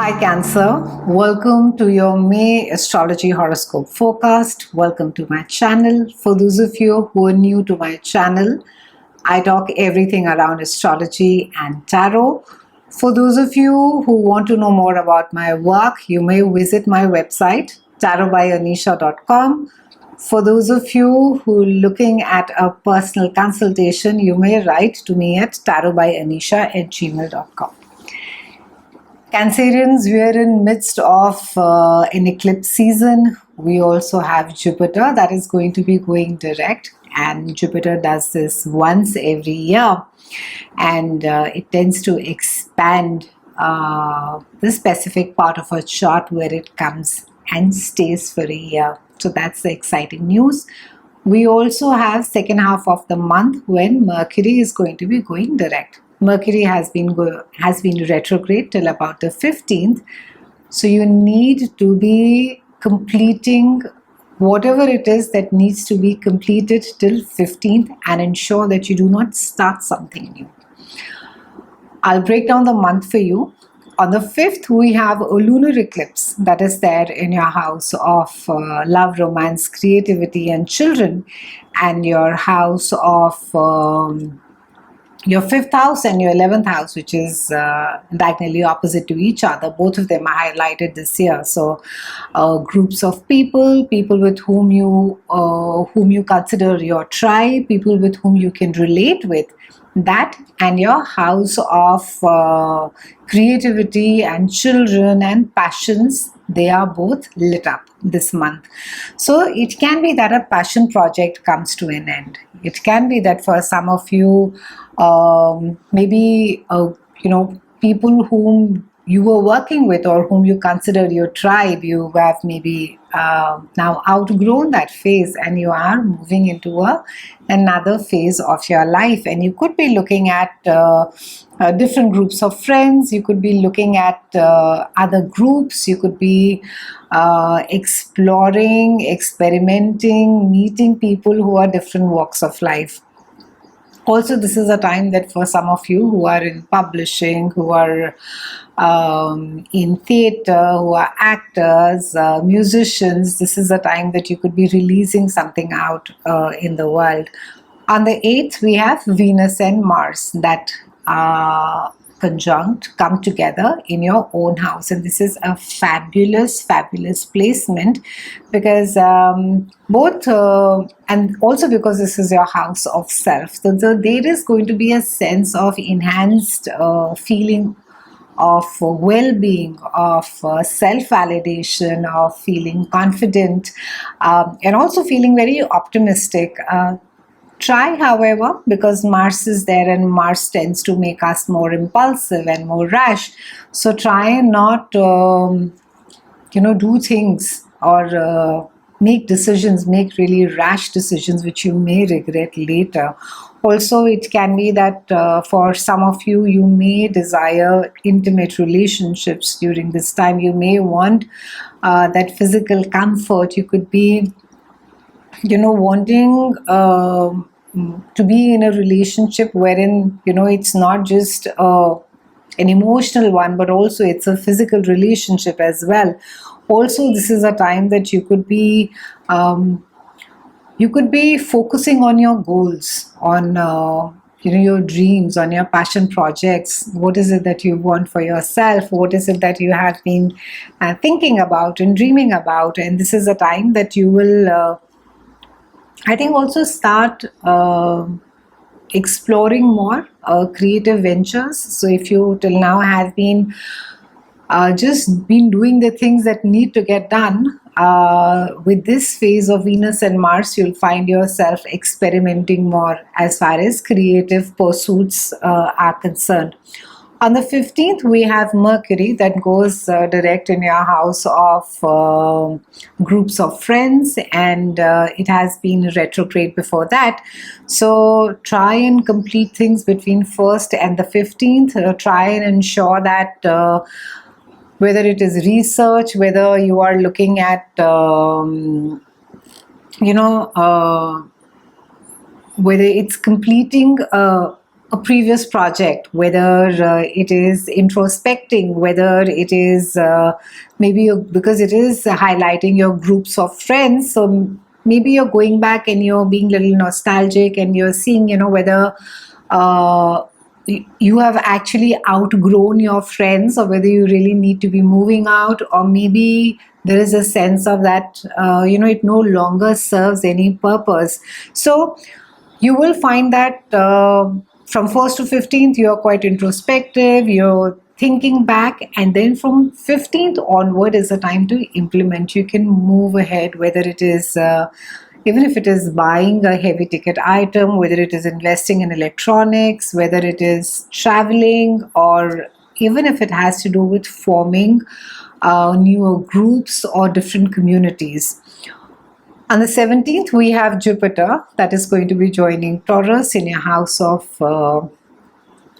Hi Cancer, welcome to your May Astrology Horoscope forecast. Welcome to my channel. For those of you who are new to my channel, I talk everything around astrology and tarot. For those of you who want to know more about my work, you may visit my website tarotbyanisha.com. For those of you who are looking at a personal consultation, you may write to me at tarotbyanisha@gmail.com. Cancerians, we are in midst of an eclipse season. We also have Jupiter that is going to be going direct, and Jupiter does this once every year, and it tends to expand the specific part of a chart where it comes and stays for a year. So that's the exciting news. We also have second half of the month when Mercury is going to be going direct. Mercury has been retrograde till about the 15th. So you need to be completing whatever it is that needs to be completed till 15th and ensure that you do not start something new. I'll break down the month for you. On the 5th, we have a lunar eclipse that is there in your house of love, romance, creativity, and children, and your house of your 5th house and your 11th house, which is diagonally opposite to each other. Both of them are highlighted this year. So groups of people with whom you consider your tribe, people with whom you can relate with, that and your house of creativity and children and passions, they are both lit up this month. So it can be that a passion project comes to an end. It can be that for some of you, maybe people whom you were working with or whom you consider your tribe, you have maybe now outgrown that phase and you are moving into another phase of your life, and you could be looking at different groups of friends. You could be looking at other groups. You could be exploring, experimenting, meeting people who are different walks of life. Also, this is a time that for some of you who are in publishing, who are in theater, who are actors, musicians, this is a time that you could be releasing something out in the world. On the 8th, we have Venus and Mars that conjunct, come together in your own house, and this is a fabulous placement because both and also because this is your house of self, so there is going to be a sense of enhanced feeling of well-being, of self-validation, of feeling confident, and also feeling very optimistic. Try, however, because Mars is there and Mars tends to make us more impulsive and more rash. So try and not, do things or make decisions, make really rash decisions which you may regret later. Also, it can be that for some of you, you may desire intimate relationships during this time. You may want that physical comfort. You could be, wanting to be in a relationship wherein it's not just an emotional one, but also it's a physical relationship as well. Also, this is a time that you could be focusing on your goals, on your dreams, on your passion projects. What is it that you want for yourself? What is it that you have been thinking about and dreaming about? And this is a time that you will I think also start exploring more creative ventures. So if you till now have been just been doing the things that need to get done, with this phase of Venus and Mars, you'll find yourself experimenting more as far as creative pursuits are concerned. On the 15th, we have Mercury that goes direct in your house of groups of friends, and it has been retrograde before that. So try and complete things between 1st and the 15th. Try and ensure that whether it is research, whether you are looking at, whether it's completing a previous project, whether it is introspecting, whether it is because it is highlighting your groups of friends. So maybe you're going back and you're being a little nostalgic and you're seeing, whether uh, you have actually outgrown your friends, or whether you really need to be moving out, or maybe there is a sense of that, it no longer serves any purpose. So you will find that from 1st to 15th, you're quite introspective, you're thinking back, and then from 15th onward is the time to implement. You can move ahead, whether it is even if it is buying a heavy ticket item, whether it is investing in electronics, whether it is traveling, or even if it has to do with forming newer groups or different communities. On the 17th, we have Jupiter that is going to be joining Taurus in your house of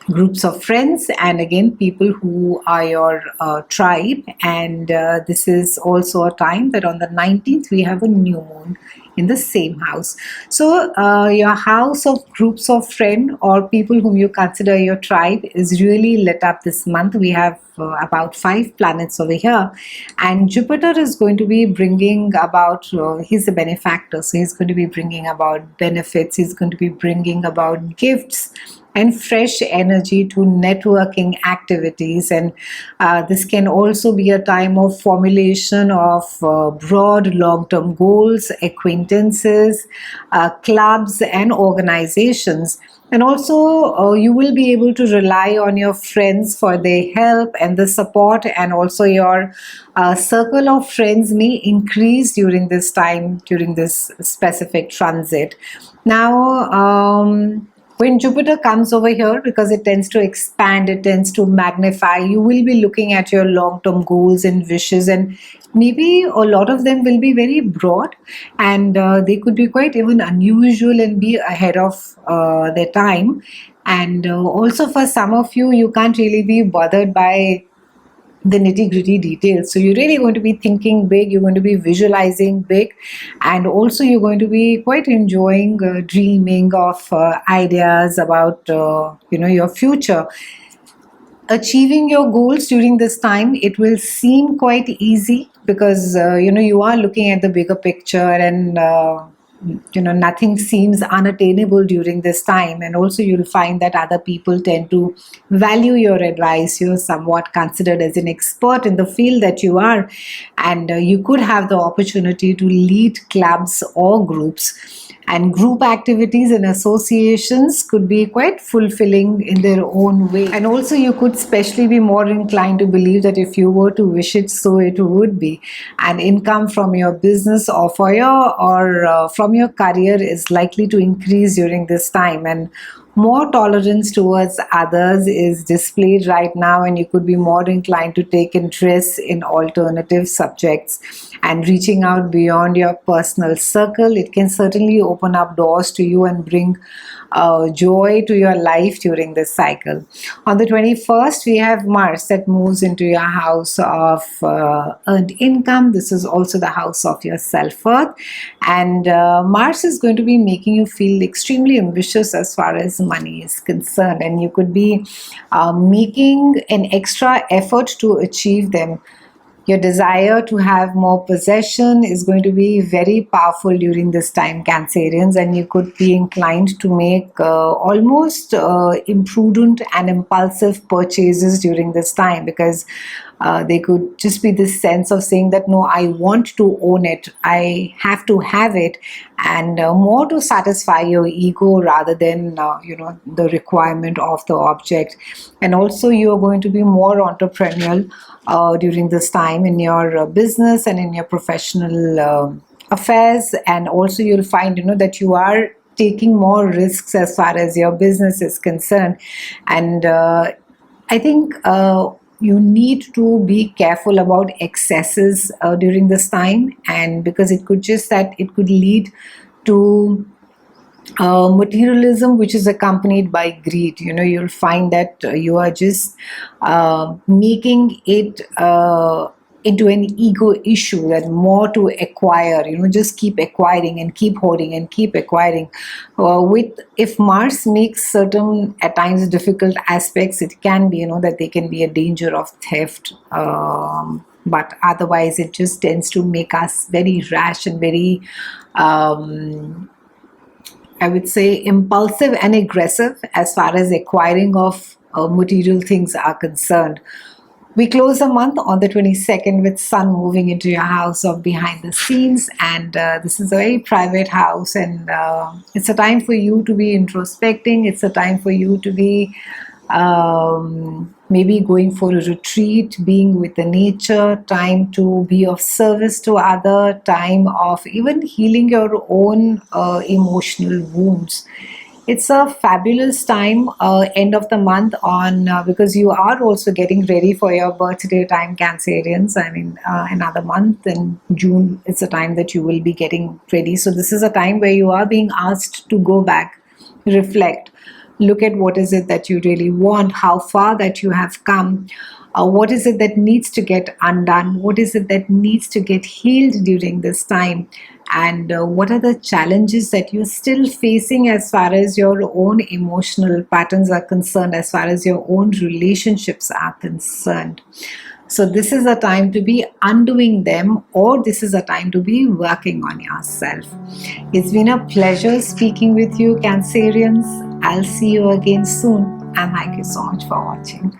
groups of friends, and again people who are your tribe. And this is also a time that on the 19th we have a new moon in the same house. So your house of groups of friends or people whom you consider your tribe is really lit up this month. We have about 5 planets over here, and Jupiter is going to be bringing about, he's a benefactor, so he's going to be bringing about benefits, he's going to be bringing about gifts and fresh energy to networking activities. And this can also be a time of formulation of broad long-term goals, acquaintances, clubs and organizations. And also you will be able to rely on your friends for their help and the support, and also your circle of friends may increase during this time, during this specific transit. Now, when Jupiter comes over here, because it tends to expand, it tends to magnify, you will be looking at your long-term goals and wishes, and maybe a lot of them will be very broad, and they could be quite even unusual and be ahead of their time. And also for some of you, you can't really be bothered by the nitty-gritty details, so you're really going to be thinking big, you're going to be visualizing big, and also you're going to be quite enjoying dreaming of ideas about your future. Achieving your goals during this time, it will seem quite easy, because you are looking at the bigger picture, and nothing seems unattainable during this time. And also you'll find that other people tend to value your advice. You're somewhat considered as an expert in the field that you are, and you could have the opportunity to lead clubs or groups. And group activities and associations could be quite fulfilling in their own way. And also you could especially be more inclined to believe that if you were to wish it, so it would be. And income from your business or from your career is likely to increase during this time. And more tolerance towards others is displayed right now, and you could be more inclined to take interest in alternative subjects and reaching out beyond your personal circle. It can certainly open up doors to you and bring joy to your life during this cycle. On the 21st, we have Mars that moves into your house of earned income. This is also the house of your self-worth, and Mars is going to be making you feel extremely ambitious as far as money is concerned, and you could be making an extra effort to achieve them. Your desire to have more possession is going to be very powerful during this time, Cancerians, and you could be inclined to make almost imprudent and impulsive purchases during this time, because they could just be this sense of saying that, no, I want to own it, I have to have it, and more to satisfy your ego rather than the requirement of the object. And also you are going to be more entrepreneurial during this time in your business and in your professional affairs. And also you'll find that you are taking more risks as far as your business is concerned. And I think you need to be careful about excesses during this time, and because it could lead to materialism, which is accompanied by greed. You'll find that you are just making it into an ego issue and more to acquire, just keep acquiring and keep hoarding and keep acquiring. With if Mars makes certain at times difficult aspects, it can be, that they can be a danger of theft. But otherwise, it just tends to make us very rash and very, I would say, impulsive and aggressive as far as acquiring of material things are concerned. We close the month on the 22nd with Sun moving into your house of behind the scenes, and this is a very private house, and it's a time for you to be introspecting. It's a time for you to be maybe going for a retreat, being with the nature, time to be of service to other, time of even healing your own emotional wounds. It's a fabulous time, end of the month on because you are also getting ready for your birthday time, Cancerians. I mean, another month in June, it's a time that you will be getting ready. So this is a time where you are being asked to go back, reflect, look at what is it that you really want, how far that you have come. What is it that needs to get undone? What is it that needs to get healed during this time? And what are the challenges that you're still facing as far as your own emotional patterns are concerned, as far as your own relationships are concerned? So this is a time to be undoing them, or this is a time to be working on yourself. It's been a pleasure speaking with you, Cancerians. I'll see you again soon, and thank you so much for watching.